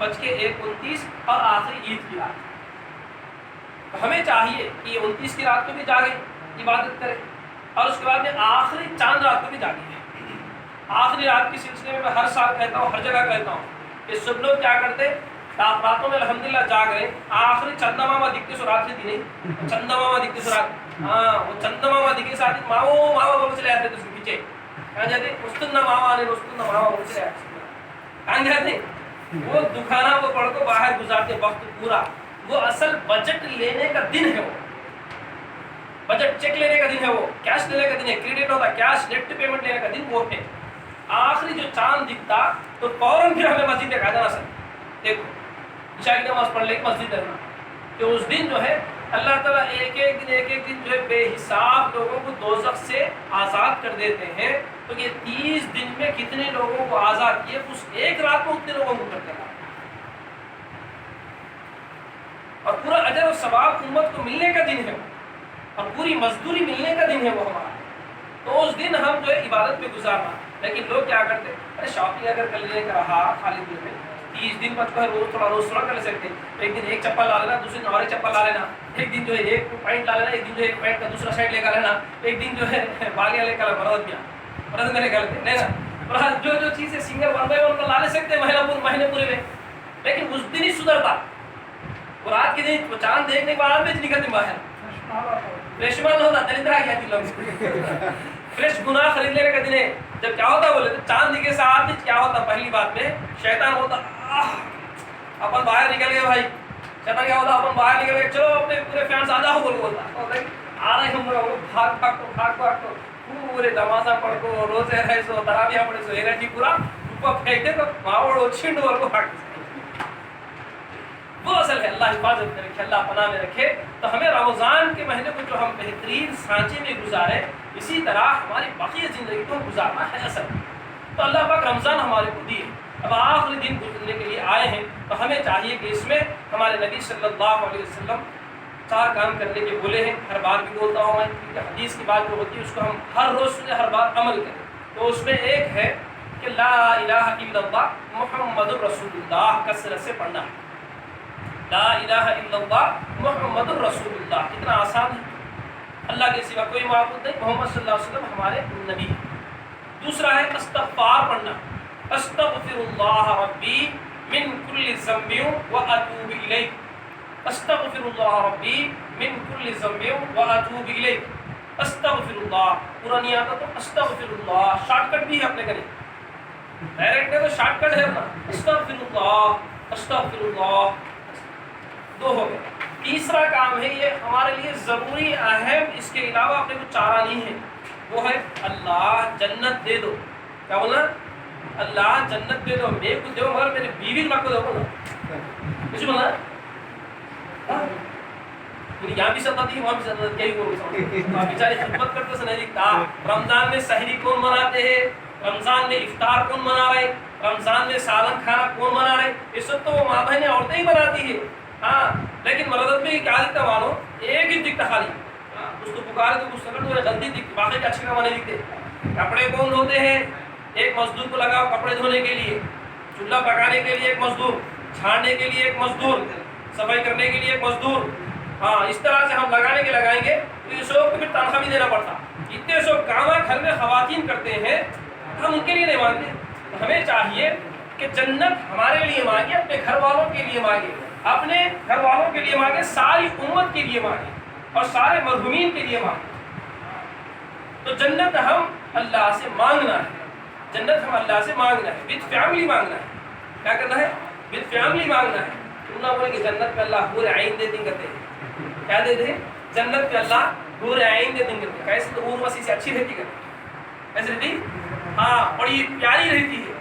21:29 اور آخری عید کی رات. تو ہمیں چاہیے کہ 29 کی رات کو بھی جاگیں, عبادت کریں, اور اس کے بعد میں آخری چاند رات کو بھی جاگیں. آخری رات کے سلسلے میں ہر سال کہتا ہوں, ہر جگہ کہتا ہوں کہ سب لوگ کیا کرتے, راتوں میں الحمدللہ جاگ رہے, آخری چندہ ماما دکھتے سو رات سے نہیں, چندہ ماما دکھتے سو رات, ہاں وہ چندہ ماما دکھے ساتھ ماما ماما بول چلے آتے اس کے پیچھے, کہاں جاتے استن ماما نے استن ماما بول چلے آتے, کہاں جاتے وہ دکھانا کو پڑھ کو باہر گزارتے وقت پورا. وہ اصل بجٹ لینے کا دن ہے, وہ بجٹ چیک لینے کا دن ہے, وہ کیش لینے کا دن ہے, کریڈٹ ہوتا کیش نیٹ پیمنٹ لینے کا دن وہ ہے. آخری جو چاند دکھتا تو فوراً پھر ہمیں مسجد دیکھا جانا سر, دیکھو عشاء کی نماز پڑھ لے کے مسجد دیکھنا, کہ اس دن جو ہے اللہ تعالیٰ ایک ایک دن جو ہے بے حساب لوگوں کو دوزخ سے آزاد کر دیتے ہیں. تو یہ 30 دن میں کتنے لوگوں کو آزاد کیے, اس ایک رات میں اتنے لوگوں کو کرتے ہیں, اور پورا اجر و ثواب امت کو ملنے کا دن ہے, اور پوری مزدوری ملنے کا دن ہے وہ ہمارا. تو اس دن ہم جو ہے عبادت میں گزارنا. لیکن لوگ کیا کرتے, ارے شاپنگ اگر کر لینے کا رہا خالی دن میں 30 دن بعد روز تھوڑا کر سکتے, ایک دن ایک چپل لا لینا, دوسرے دن اور ایک چپل لا لینا, ایک دن جو ہے ایک پینٹ لا لینا, ایک دن جو ہے ایک پینٹ کا دوسرا سائڈ لے کر لینا, ایک دن جو ہے بالیاں لے کر مرد میں لے کر لیتے نا, جو چیزیں سنگل 1 by 1 لا لے سکتے مہینے پورے میں. لیکن اس دن ہی سدھرتا, اور رات کے دن چاند دیکھنے کے بعد میں نکلتے باہر, ریشمان ہوتا دلندرا گیا دن لوگ فریش گناہ خرید لینے کا دن ہے. جب کیا ہوتا بولے تو چاند کے ساتھ کیا ہوتا, پہلی بات میں شیطان ہوتا اپن باہر نکل گئے بھائی, شیطان کیا ہوتا اپن باہر نکل گئے, چلو اپنے پورے فینس آ جاؤ بولتا, آ رہے ہم لوگ بھاگ کو پورے نمازاں پڑھ کو روزے رہے سو تراویح پڑھے سو انرجی پورا اوپر پھینکتے تو ماوڑ چھنڈ اور کو بھاگ. وہ اصل ہے اللہ حفاظت میں رکھے, اللہ پناہ میں رکھے. تو ہمیں رمضان کے مہینے کو جو ہم بہترین سانچے میں گزارے, اسی طرح ہماری باقی زندگی کو گزارنا ہے اصل. تو اللہ پاک رمضان ہمارے کو دیے, اب آخری دن گزرنے کے لیے آئے ہیں, تو ہمیں چاہیے کہ اس میں ہمارے نبی صلی اللہ علیہ وسلم 4 کام کرنے کے بولے ہیں. ہر بار بھی بولتا ہوں میں, کیونکہ حدیث کی بات جو ہوتی ہے اس کو ہم ہر روز سنے, ہر بار عمل کریں. تو اس میں ایک ہے کہ لا الہ الا اللہ محمد رسول اللہ کثرت سے پڑھنا ہے. لا الہ الا اللہ محمد رسول اللہ, کتنا آسان ہے, اللہ کے سوا کوئی معبود نہیں, محمد صلی اللہ علیہ وسلم ہمارے نبی ہیں. دوسرا ہے استغفار پڑھنا, استغفر اللہ ربی من کل ذنب واتوب الیہ, استغفر اللہ ربی من کل ذنب واتوب الیہ. استغفر اللہ پورا نہیں آتا تو استغفر اللہ, شارٹ کٹ بھی ہے اپنے گھر, ڈائریکٹ ہے تو شارٹ کٹ ہے نا, استغفر اللہ استغفر اللہ. 2 ہو گئے. تیسرا کام ہے یہ ہمارے لیے ضروری اہم, اس کے علاوہ اپنے کو چارہ نہیں ہے, وہ ہے اللہ جنت دے دو. کیا بولنا, اللہ جنت دے دو, میرے کو دو مگر میری بیوی کو دو نا, کچھ بولنا یہاں بھی سنت تھی وہاں بھی سنت, کیا ہی بولو بیچارے خدمت کرتے سے نہیں دکھتا. رمضان میں سحری کون مناتے ہیں, رمضان میں افطار کون منا رہے, رمضان میں سالن کھانا کون منا رہے, اس وقت تو وہ ماں بہنیں عورتیں ہی بناتی ہے. ہاں لیکن مردت میں کیا دکھتا مانو, ایک ہی دکھتا خالی, کچھ تو پکارے تو کچھ سکڑ تو جلدی دکھتے, باقی کے اچھے کام نہیں دکھتے. کپڑے کون دھوتے ہیں, ایک مزدور کو لگاؤ کپڑے دھونے کے لیے, چولہا پکانے کے لیے ایک مزدور, جھاڑنے کے لیے ایک مزدور, صفائی کرنے کے لیے ایک مزدور. ہاں اس طرح سے ہم لگانے کے لگائیں گے تو یہ سب کو پھر تنخواہ بھی دینا پڑتا. اتنے سب کام گھر میں خواتین کرتے ہیں, ہم ان کے لیے نہیں مانگتے. ہمیں چاہیے کہ جنت ہمارے لیے مانگے, اپنے گھر والوں کے لیے مانگے, اپنے گھر والوں کے لیے مانگے, ساری امت کے لیے مانگے, اور سارے مرحومین کے لیے مانگے. تو جنت ہم اللہ سے مانگنا ہے, جنت ہم اللہ سے مانگنا ہے, وتھ فیملی مانگنا ہے. کیا کرنا ہے, وتھ فیملی مانگنا ہے. تم نہ بولے کہ جنت پہ اللہ حور عین دے دیں کرتے ہیں, کیا دیتے ہیں, جنت پہ اللہ حور عین دے دیں کرتے ہیں. کیسے تو اروسی سے اچھی رہتی کرتے, ایسے رہتی, ہاں بڑی پیاری رہتی ہے.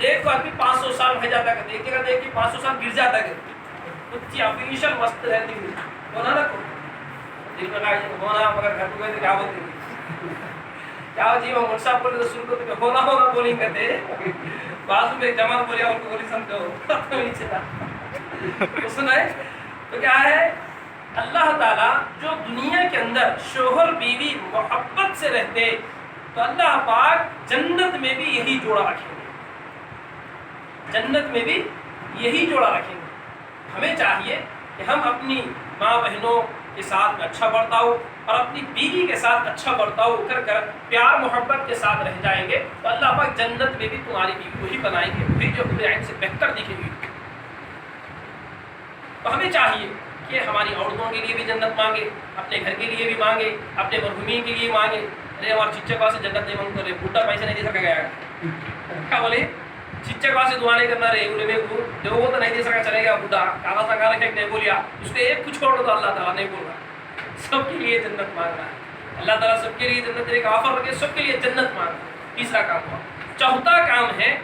دیکھ کو آدمی 500 سال رہ جاتا ہے, دیکھے گا دیکھ کے 500 سال گر جاتا ہے, کچھ آرٹیفیشل مست رہتی ہے. ہونا نا دل میں ہونا, مگر گھر کو گئے تو کیا بولتے ہیں, کیا جی وہ مرسا بولے تو شروع کرتے ہونا ہونا بولیں کہتے ہیں, بازو میں جمال بولے اور کو بولی سمجھو نیچے تھا تو سنا ہے. تو کیا ہے, اللہ تعالیٰ جو دنیا کے اندر شوہر بیوی محبت سے رہتے, تو اللہ پاک جنت میں بھی یہی جوڑا رکھیں گے, جنت میں بھی یہی جوڑا رکھیں گے. ہمیں چاہیے کہ ہم اپنی ماں بہنوں کے ساتھ میں اچھا برتاؤ اور اپنی بیوی کے ساتھ اچھا برتاؤ کر پیار محبت کے ساتھ رہ جائیں گے تو اللہ پاک جنت میں بھی تمہاری بیوی وہی بنائیں گے، وہی جو حور عین سے بہتر دکھے گی. تو ہمیں چاہیے کہ ہماری عورتوں کے لیے بھی جنت مانگے، اپنے گھر کے لیے بھی مانگے، اپنے مرحومین کے لیے مانگے. ارے ہمارے چچا سے جنت نہیں مانگ رہے، بوٹا پیسے نہیں دے سکا گیا کیا بولے چچا سے دعا نہیں کرنا رہے انہیں میں جو وہ تو نہیں دے سکا چلے گا بوٹا کاغذ لگا رکھے نہیں بولیا اس کو ایک کچھ چھوڑ دو اللہ تعالیٰ نہیں بول رہا. سب کے لیے جنت مانگ رہا ہے اللہ تعالیٰ، سب کے لیے جنت دینے کا آفر رکھے، سب کے لیے جنت مانگ رہا ہے. تیسرا کام ہوا. چوتھا کام ہے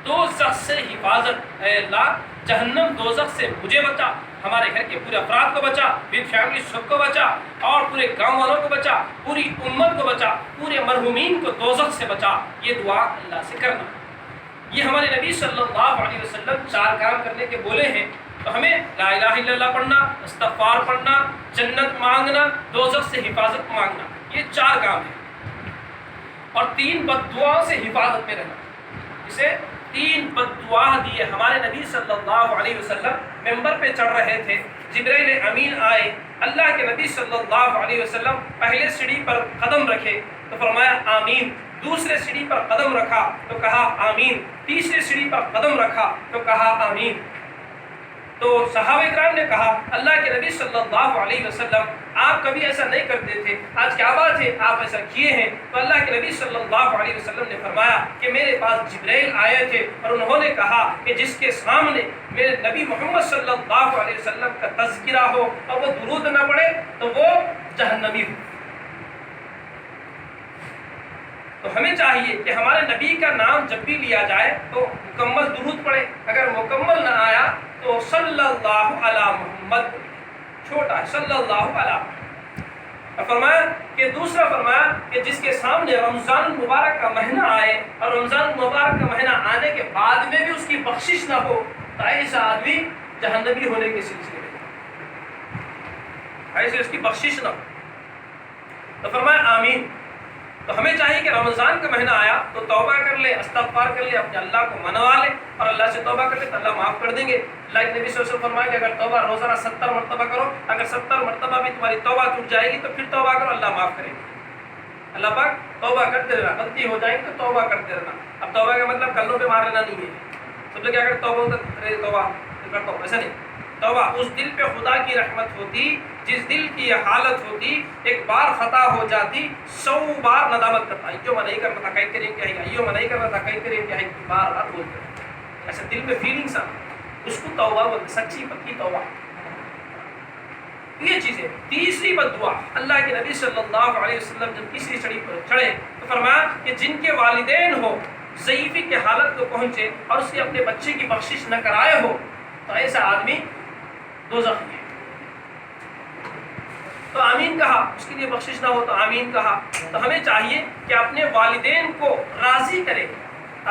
دوزخ سے حفاظت. اے اللہ جہنم دوزخ سے مجھے بچا، ہمارے گھر کے پورے افراد کو بچا، ود فیملی سب کو بچا، اور پورے گاؤں والوں کو بچا، پوری امت کو بچا، پورے مرحومین کو دوزخ سے بچا. یہ دعا اللہ سے کرنا. یہ ہمارے نبی صلی اللہ علیہ وسلم 4 کام کرنے کے بولے ہیں. تو ہمیں لا الہ الا اللہ پڑھنا، استغفار پڑھنا، جنت مانگنا، دوزخ سے حفاظت مانگنا، یہ 4 کام ہیں. اور 3 بد دعاؤں سے حفاظت میں رہنا. اسے 3 بد دعا دیے. ہمارے نبی صلی اللہ علیہ وسلم ممبر پہ چڑھ رہے تھے، جبرائیل امین آئے، اللہ کے نبی صلی اللہ علیہ وسلم پہلے سیڑھی پر قدم رکھے تو فرمایا آمین، دوسرے سیڑھی پر قدم رکھا تو کہا آمین، تیسرے سیڑھی پر قدم رکھا تو کہا آمین. تو صحابہ کرام نے کہا اللہ کے نبی صلی اللہ علیہ وسلم آپ کبھی ایسا نہیں کرتے تھے، آج کیا بات ہے آپ ایسا کیے ہیں؟ تو اللہ کے نبی صلی اللہ علیہ وسلم نے فرمایا کہ میرے پاس جبرائیل آئے تھے اور انہوں نے کہا کہ جس کے سامنے میرے نبی محمد صلی اللہ علیہ وسلم کا تذکرہ ہو اور وہ درود نہ پڑھے تو وہ جہنمی ہو. تو ہمیں چاہیے کہ ہمارے نبی کا نام جب بھی لیا جائے تو مکمل درود پڑھے. اگر مکمل نہ آیا تو صلی اللہ علی محمد، چھوٹا ہے صلی اللہ علیہ. فرمایا کہ دوسرا فرمایا کہ جس کے سامنے رمضان المبارک کا مہینہ آئے اور رمضان المبارک کا مہینہ آنے کے بعد میں بھی اس کی بخشش نہ ہو تو ایسا آدمی جہنمی ہونے کے سلسلے میں، ایسے اس کی بخشش نہ ہو. تو فرمایا آمین. تو ہمیں چاہیے کہ رمضان کا مہینہ آیا تو توبہ کر لے، استغفار کر لے، اپنے اللہ کو منوا لے اور اللہ سے توبہ کر لے تو اللہ معاف کر دیں گے. اللہ کے نبی صلی اللہ علیہ وسلم فرمایا کہ اگر توبہ روزانہ 70 مرتبہ کرو، اگر 70 مرتبہ بھی تمہاری توبہ ٹوٹ جائے گی تو پھر توبہ کرو، اللہ معاف کرے گا. اللہ پاک توبہ کرتے رہنا، غلطی ہو جائے گی تو توبہ کرتے رہنا. اب توبہ کا مطلب کلوں پہ مار لینا نہیں ہے. سب لوگ کیا کرتے توبہ کرتا ہوں، ایسا نہیں. توبہ اس دل پہ خدا کی رحمت ہوتی جس دل کی یہ حالت ہوتی، ایک بار خطا ہو جاتی 100 بار ندامت کرتا. ایو میں نہیں کرنا تھا کہیں کریں کیا ہے، ایو میں نہیں کرنا تھا کہیں کریں کیا ہے، بار بار بولتے ہیں. ایسا دل میں فیلنگس آ، اس کو توبہ بولتے، سچی پکی توبہ. یہ چیزیں. تیسری بد دعا، اللہ کے نبی صلی اللہ علیہ وسلم جب تیسری سیڑھی پر چڑھے تو فرمایا کہ جن کے والدین ہو ضعیفی کی حالت کو پہنچے اور اس کے اپنے بچے کی بخشش نہ کرائے ہو تو ایسا آدمی دوزخی ہے. تو آمین کہا، اس کے لیے بخشش نہ ہو تو آمین کہا. تو ہمیں چاہیے کہ اپنے والدین کو راضی کرے،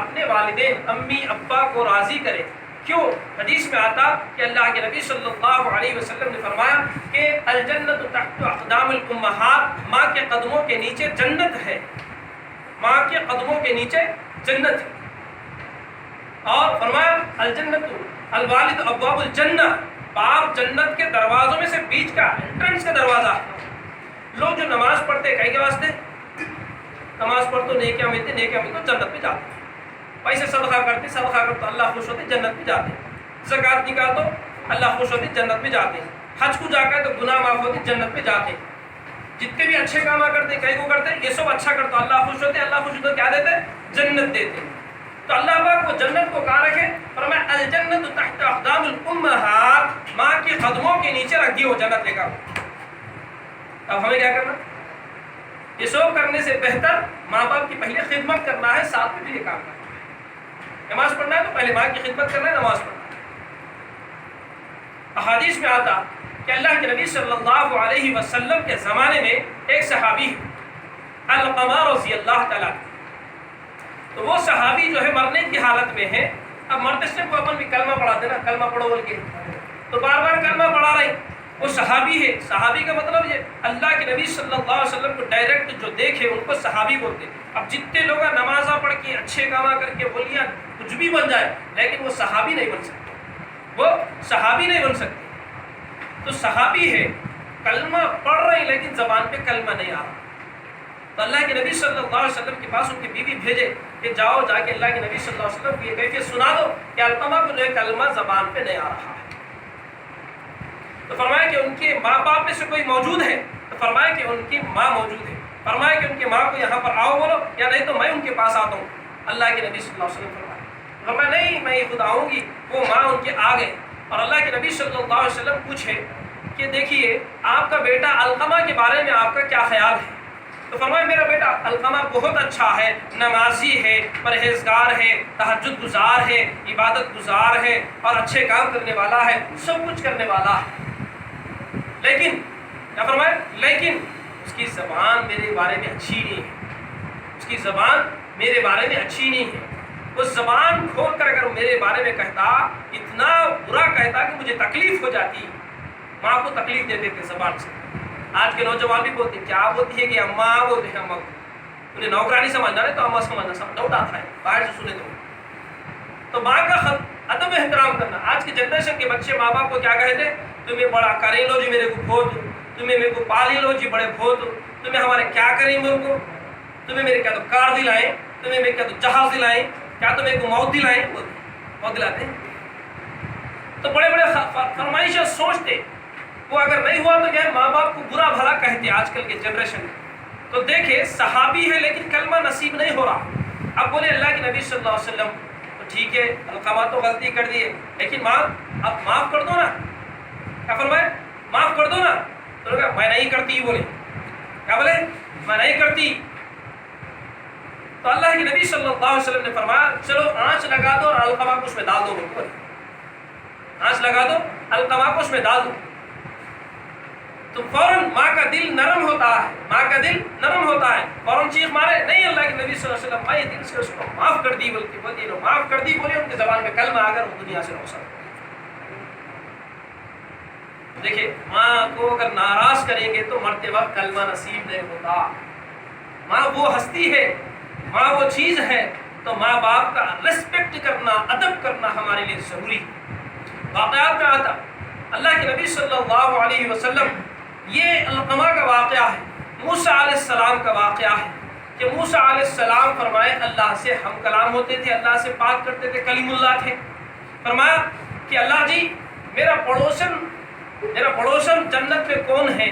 اپنے والدین امی ابا کو راضی کرے. کیوں؟ حدیث میں آتا کہ اللہ کے نبی صلی اللہ علیہ وسلم نے فرمایا کہ الجنت تحت اقدام الامہات، ماں کے قدموں کے نیچے جنت ہے، ماں کے قدموں کے نیچے جنت ہے. اور فرمایا الجنت الوالد ابواب الجنہ، باپ جنت کے دروازوں میں سے بیچ کا انٹرنس کا دروازہ. لوگ جو نماز پڑھتے کہیں کے واسطے، نماز پڑھ تو نیکیاں ملتے، نیکیاں ملتے تو جنت میں جاتے. پیسے صدقہ کرتے، صدقہ کرتے تو اللہ خوش ہوتے، جنت میں جاتے. زکات نکال تو اللہ خوش ہوتے، جنت میں جاتے. حج کو جا کر تو گناہ معاف ہوتے، جنت میں جاتے. جتنے بھی اچھے کام کرتے کہیں کو کرتے، یہ سب اچھا کرتے اللہ خوش ہوتے، اللہ خوش ہوتے کیا دیتے؟ جنت دیتے. تو اللہ پاک وہ جنت کو کہاں رکھے؟ فرمایا الجنت تحت اقدام الامہات، ماں کے قدموں کے نیچے رکھ دی وہ جنت لے کر. اب ہمیں کیا کرنا؟ یہ سب کرنے سے بہتر ماں باپ کی پہلے خدمت کرنا ہے، ساتھ میں بھی یہ کام کرنا ہے. نماز پڑھنا ہے تو پہلے ماں کی خدمت کرنا ہے، نماز پڑھنا ہے. احادیث میں آتا کہ اللہ کے نبی صلی اللہ علیہ وسلم کے زمانے میں ایک صحابی ہے القمہ رضی اللہ تعالیٰ. تو وہ صحابی جو ہے مرنے کی حالت میں ہے. اب مرتے سے کو اپن بھی کلمہ پڑھاتے نا، کلمہ پڑھو بول کے تو بار بار کلمہ پڑھا رہے. وہ صحابی ہے. صحابی کا مطلب یہ اللہ کے نبی صلی اللہ علیہ وسلم کو ڈائریکٹ جو دیکھے ان کو صحابی بولتے. اب جتنے لوگ نمازہ پڑھ کے اچھے کام کر کے بولیاں کچھ بھی بن جائے لیکن وہ صحابی نہیں بن سکتے. وہ صحابی نہیں بن سکتے. تو صحابی ہے، کلمہ پڑھ رہے ہیں لیکن زبان پہ کلمہ نہیں آ رہا. تو اللہ کے نبی صلی اللہ علیہ وسلم کے پاس ان کی بیوی بھیجے کہ جاؤ جا کے اللہ کے نبی صلی اللہ علیہ وسلم کو یہ کیفیت سنا دو کہ علقمہ کو جو ہے کلمہ زبان پہ نہیں آ رہا ہے. تو فرمایا کہ ان کے ماں باپ میں سے کوئی موجود ہے؟ تو فرمایا کہ ان کی ماں موجود ہے. فرمایا کہ ان کی ماں کو یہاں پر آؤ بولو، یا نہیں تو میں ان کے پاس آتا ہوں. اللہ کے نبی صلی اللہ علیہ وسلم فرمایا نہیں میں خود آؤں گی. وہ ماں ان کے آ گئے اور اللہ کے نبی صلی اللہ علیہ وسلم پوچھے کہ دیکھیے آپ کا بیٹا علقمہ کے بارے میں آپ کا کیا خیال ہے؟ تو فرمایا میرا بیٹا علقمہ بہت اچھا ہے، نمازی ہے، پرہیزگار ہے، تہجد گزار ہے، عبادت گزار ہے اور اچھے کام کرنے والا ہے، سب کچھ کرنے والا ہے. لیکن کیا فرمایا؟ لیکن اس کی زبان میرے بارے میں اچھی نہیں ہے. اس کی زبان میرے بارے میں اچھی نہیں ہے. وہ زبان کھول کر اگر میرے بارے میں کہتا، اتنا برا کہتا کہ مجھے تکلیف ہو جاتی. ماں کو تکلیف دیتے تھے زبان سے. آج کے نوجوان بھی بولتے کیا بولتی ہے کہ اماں بولتے ہیں. اماں انہیں نوکرانی سمجھنا ہے تو اماں سمجھنا سب ڈاؤٹ آتا ہے باہر سے سنے تو ماں کا ادب احترام کرنا. آج کی جنریشن کے بچے ماں باپ کو کیا کہتے؟ تمہیں بڑا کرے لو جی میرے کو بہت، تمہیں میرے کو پالی لو جی بڑے بہت، تمہیں ہمارے کیا کریں میرے کو، تمہیں میرے کیا تو کار دلائیں، تمہیں میرے کیا تو جہاز دلائیں، کیا تمہیں کو موت دلائیں. موت دلاتے ہیں تو بڑے بڑے فرمائشیں سوچتے. وہ اگر نہیں ہوا تو کیا ماں باپ کو برا بھلا کہتے آج کل کے جنریشن میں. تو دیکھیں صحابی ہے لیکن کلمہ نصیب نہیں ہو رہا. اب بولے اللہ کے نبی صلی اللہ علیہ وسلم تو ٹھیک ہے علقمہ تو غلطی کر دیے لیکن ماں اب معاف کر دو نا. کیا فرمائے؟ معاف کر دو نا. تو میں نہیں کرتی. بولے کیا بولے؟ میں نہیں کرتی. تو اللہ کے نبی صلی اللہ علیہ وسلم نے فرمایا چلو آنچ لگا دو اور علقمہ کو اس میں ڈال دو. بولے آنچ لگا دو، علقمہ کو اس میں ڈال دو. تو فوراً ماں کا دل نرم ہوتا ہے. ماں کا دل نرم ہوتا ہے. فوراً چیخ مارے نہیں اللہ کے نبی صلی اللہ علیہ وسلم میں دل سے اس کو معاف کر دی. بولتی لو معاف کر دی. بولے ان کی زبان میں کلمہ اگر وہ دنیا سے روشن. دیکھیں ماں کو اگر ناراض کریں گے تو مرتے وقت کلمہ نصیب نہیں ہوتا. ماں وہ ہستی ہے، ماں وہ چیز ہے. تو ماں باپ کا ریسپیکٹ کرنا، ادب کرنا ہمارے لیے ضروری ہے. واقعات میں آتا اللہ کے نبی صلی اللہ علیہ وسلم یہ علقمہ کا واقعہ ہے، موسیٰ علیہ السلام کا واقعہ ہے کہ موسیٰ علیہ السلام فرمائے اللہ سے ہم کلام ہوتے تھے، اللہ سے بات کرتے تھے، کلیم اللہ تھے. فرمایا کہ اللہ جی میرا پڑوسن جنت پہ کون ہے؟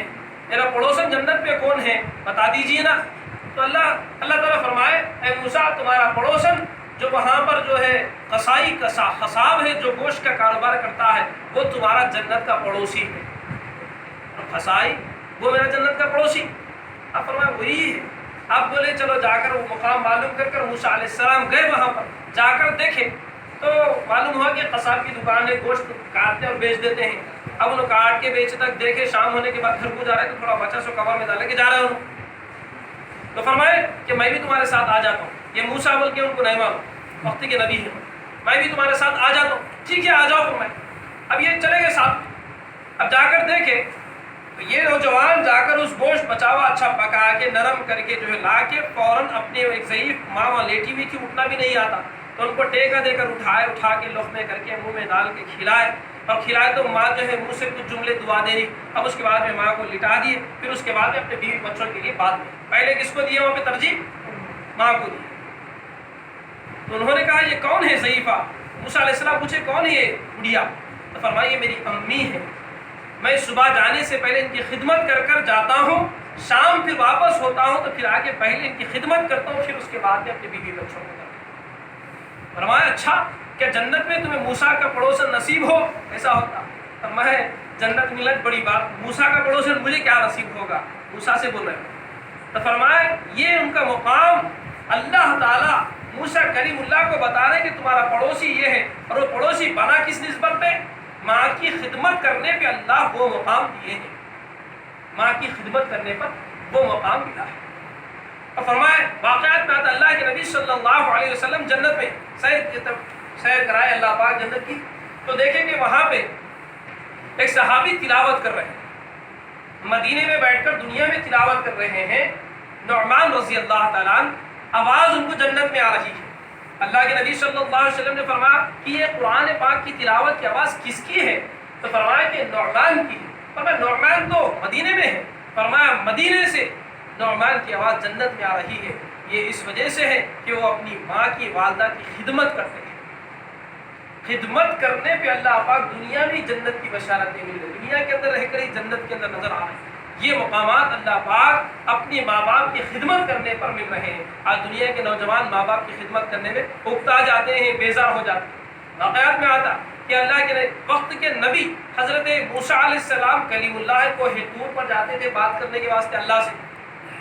میرا پڑوسن جنت پہ کون ہے بتا دیجئے نا. تو اللہ تعالیٰ فرمائے اے موسیٰ تمہارا پڑوسن جو وہاں پر جو ہے قصائی قصاب ہے جو گوشت کا کاروبار کرتا ہے وہ تمہارا جنت کا پڑوسی ہے. قصائی وہ میرا جنت کا پڑوسی. اب فرمایا وہی ہے. اب بولے چلو جا کر وہ مقام معلوم کر موسیٰ علیہ السلام گئے وہاں پر جا کر دیکھے تو معلوم ہوا کہ قصاب کی دکان ہے، گوشت کاٹتے اور بیچ دیتے ہیں. اب انہوں کاٹ کے بیچ تک دیکھے شام ہونے کے بعد گھر کو جا رہے تو تھوڑا بچا سو کور میں ڈالے کے جا رہے ہوں. تو فرمائے کہ میں بھی تمہارے ساتھ آ جاتا ہوں. یہ موسیٰ بول کے ان کو نہیں معلوم وقت کے نبی ہیں، میں بھی تمہارے ساتھ آ جاتا ہوں. ٹھیک ہے آ جاؤ. فرمائے اب یہ چلے گئے ساتھ. اب جا کر دیکھے تو یہ نوجوان جا کر اس گوشت بچا ہوا اچھا پکا کے نرم کر کے جو ہے لا کے فوراً اپنے ایک ضعیف ماں وہاں لیٹی ہوئی تھی، اٹھنا بھی نہیں آتا تو ان کو ٹیکا دے کر اٹھا کے لقمے کر کے منہ میں ڈال کے کھلائے. اور کھلائے تو ماں جو ہے منہ سے کچھ جملے دعا دے رہی. اب اس کے بعد میں ماں کو لٹا دیے. پھر اس کے بعد میں اپنے بیوی بچوں کے لیے بعد میں پہلے کس کو دیے وہاں پہ ترجیح؟ ماں کو دی. تو انہوں نے کہا یہ کون ہے ضعیفہ؟ موسیٰ علیہ السلام پوچھے کون ہے یہ بڑھیا؟ تو فرمایا یہ میری امی ہے، میں صبح جانے سے پہلے ان کی خدمت کر کر جاتا ہوں، شام پھر واپس ہوتا ہوں تو پھر آگے پہلے ان کی خدمت کرتا ہوں، پھر اس کے بعد میں اپنے بیوی بچوں کو کرتا ہوں. فرمایا اچھا کیا جنت میں تمہیں موسیٰ کا پڑوسن نصیب ہو؟ ایسا ہوتا. فرمایا جنت ملت بڑی بات، موسیٰ کا پڑوسن مجھے کیا نصیب ہوگا؟ موسیٰ سے بول رہے ہیں. تو فرمایا یہ ان کا مقام اللہ تعالیٰ موسیٰ کریم اللہ کو بتا رہے کہ تمہارا پڑوسی یہ ہے. اور وہ پڑوسی بنا کس نسبت پہ؟ ماں کی خدمت کرنے پہ اللہ وہ مقام دیے ہیں. ماں کی خدمت کرنے پر وہ مقام ملا ہے. اور فرمائے واقعات میں آتا اللہ کے نبی صلی اللہ علیہ وسلم جنت میں سیر کرائے اللہ پاک جنت کی. تو دیکھیں کہ وہاں پہ ایک صحابی تلاوت کر رہے ہیں، مدینے میں بیٹھ کر دنیا میں تلاوت کر رہے ہیں. نعمان رضی اللہ تعالیٰ عنہ، آواز ان کو جنت میں آ رہی ہے. اللہ کے نبی صلی اللہ علیہ وسلم نے فرمایا کہ یہ قرآن پاک کی تلاوت کی آواز کس کی ہے؟ تو فرمایا کہ نعمان کی ہے۔ فرمایا نعمان تو مدینے میں ہے، فرمایا مدینے سے نعمان کی آواز جنت میں آ رہی ہے، یہ اس وجہ سے ہے کہ وہ اپنی ماں کی والدہ کی خدمت کرتے ہیں۔ خدمت کرنے پہ اللہ پاک دنیا میں جنت کی بشارتیں مل رہی، دنیا کے اندر رہ کر ہی جنت کے اندر نظر آ رہے ہیں۔ یہ مقامات اللہ پاک اپنی ماں باپ کی خدمت کرنے پر مل رہے ہیں۔ آج دنیا کے نوجوان ماں باپ کی خدمت کرنے میں اکتا جاتے ہیں، بیزار ہو جاتے ہیں۔ واقعات میں آتا کہ اللہ کے وقت کے نبی حضرت موسیٰ علیہ السلام کلیم اللہ کوہ طور پر جاتے تھے بات کرنے کے واسطے اللہ سے۔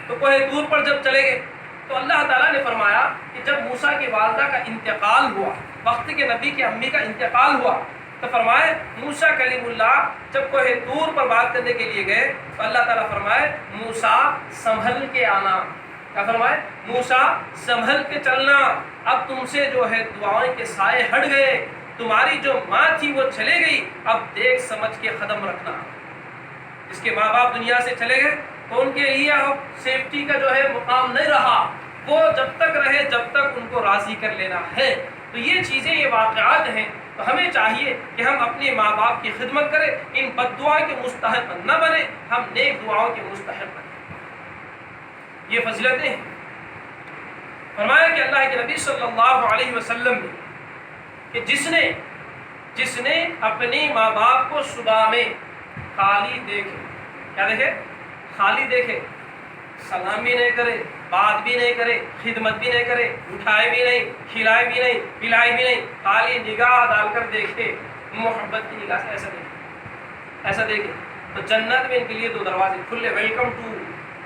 تو کوہ طور پر جب چلے گئے تو اللہ تعالیٰ نے فرمایا کہ جب موسیٰ کی والدہ کا انتقال ہوا، وقت کے نبی کی امی کا انتقال ہوا، تو فرمائے موسیٰ کلیم اللہ جب کوہ طور پر بات کرنے کے لیے گئے تو اللہ تعالیٰ فرمائے موسیٰ سنبھل کے آنا۔ کیا فرمائے؟ موسیٰ سنبھل کے چلنا، اب تم سے جو ہے دعائیں کے سائے ہٹ گئے، تمہاری جو ماں تھی وہ چلے گئی، اب دیکھ سمجھ کے قدم رکھنا۔ اس کے ماں باپ دنیا سے چلے گئے تو ان کے لیے اب سیفٹی کا جو ہے مقام نہیں رہا، وہ جب تک رہے جب تک ان کو راضی کر لینا ہے۔ تو یہ چیزیں، یہ واقعات ہیں، تو ہمیں چاہیے کہ ہم اپنے ماں باپ کی خدمت کریں، ان بد دعا کے مستحق نہ بنیں، ہم نیک دعاؤں کے مستحق بنیں۔ یہ فضیلتیں ہیں۔ فرمایا کہ اللہ کے نبی صلی اللہ علیہ وسلم نے کہ جس نے اپنی ماں باپ کو صبح میں خالی دیکھے، کیا دیکھے؟ خالی دیکھے، سلام بھی نہیں کرے، بات بھی نہیں کرے، خدمت بھی نہیں کرے، اٹھائے بھی نہیں، کھلائے بھی نہیں، پلائے بھی نہیں، خالی نگاہ ڈال کر دیکھے، محبت کی نگاہ سے ایسا دیکھے تو جنت میں ان کے لیے دو دروازے کھلے۔ ویلکم ٹو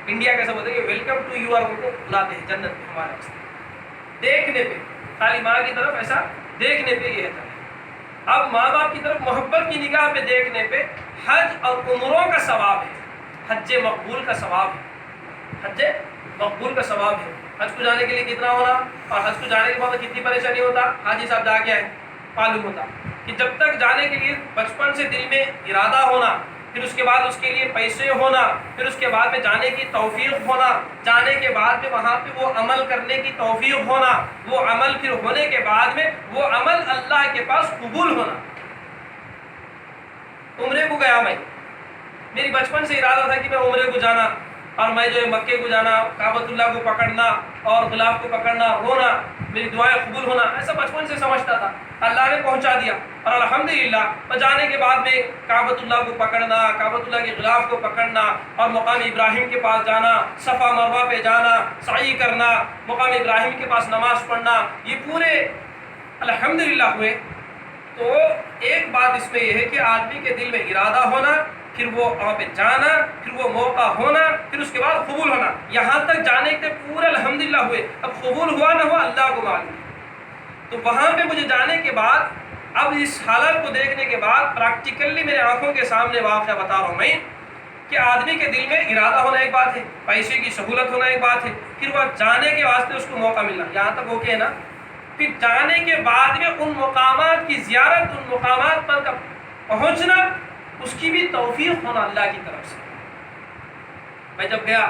انڈیا کیسا بولتے ہیں کہ ویلکم ٹو یو آر کو بلاتے ہیں جنت میں ہمارے واسطے، دیکھنے پہ، خالی ماں کی طرف ایسا دیکھنے پہ یہ ہے۔ اب ماں باپ کی طرف محبت کی نگاہ پہ دیکھنے پہ حج اور عمروں کا ثواب ہے، حج مقبول کا ثواب ہے، حج مقبول کا ثواب ہے۔ حج کو جانے کے لیے کتنا ہونا اور حج کو جانے کے بعد کتنی پریشانی ہوتا، حاجی صاحب جا کے آئے معلوم ہوتا کہ جب تک جانے کے لیے بچپن سے دل میں ارادہ ہونا، پھر اس کے بعد اس کے لیے پیسے ہونا، پھر اس کے بعد میں جانے کی توفیق ہونا، جانے کے بعد میں وہاں پہ وہ عمل کرنے کی توفیق ہونا، وہ عمل پھر ہونے کے بعد میں وہ عمل اللہ کے پاس قبول ہونا۔ عمرے کو گیا میں، میری بچپن سے ارادہ تھا کہ میں عمرے کو جانا اور میں جو ہے مکے کو جانا، کعبۃ اللہ کو پکڑنا اور غلاف کو پکڑنا، رونا، میری دعائیں قبول ہونا، ایسا بچپن سے سمجھتا تھا۔ اللہ نے پہنچا دیا اور الحمدللہ میں جانے کے بعد میں کعبۃ اللہ کو پکڑنا، کعبۃ اللہ کے غلاف کو پکڑنا اور مقام ابراہیم کے پاس جانا، صفا مروہ پہ جانا، سعی کرنا، مقام ابراہیم کے پاس نماز پڑھنا، یہ پورے الحمدللہ ہوئے۔ تو ایک بات اس میں یہ ہے کہ آدمی کے دل میں ارادہ ہونا، پھر وہ وہاں پہ جانا، پھر وہ موقع ہونا، پھر اس کے بعد قبول ہونا، یہاں تک جانے کے پورے الحمدللہ ہوئے۔ اب قبول ہوا نہ ہوا اللہ کو معلوم۔ تو وہاں پہ مجھے جانے کے بعد، اب اس حالت کو دیکھنے کے بعد پریکٹیکلی میرے آنکھوں کے سامنے واقعہ بتا رہا ہوں میں کہ آدمی کے دل میں ارادہ ہونا ایک بات ہے، پیسے کی سہولت ہونا ایک بات ہے، پھر وہ جانے کے واسطے اس کو موقع ملنا، یہاں تک اوکے ہے نا؟ پھر جانے کے بعد میں ان مقامات کی زیارت، ان مقامات پر پہنچنا، اس کی بھی توفیق ہونا اللہ کی طرف سے۔ میں جب گیا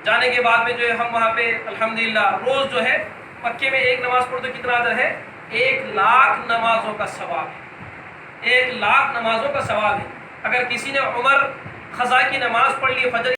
جانے کے بعد میں جو ہے ہم وہاں پہ الحمدللہ روز جو ہے مکے میں ایک نماز پڑھو تو کتنا اجر ہے؟ 1,00,000 نمازوں کا ثواب ہے، 1,00,000 نمازوں کا ثواب ہے۔ اگر کسی نے عمر قضا کی نماز پڑھ لی، فجر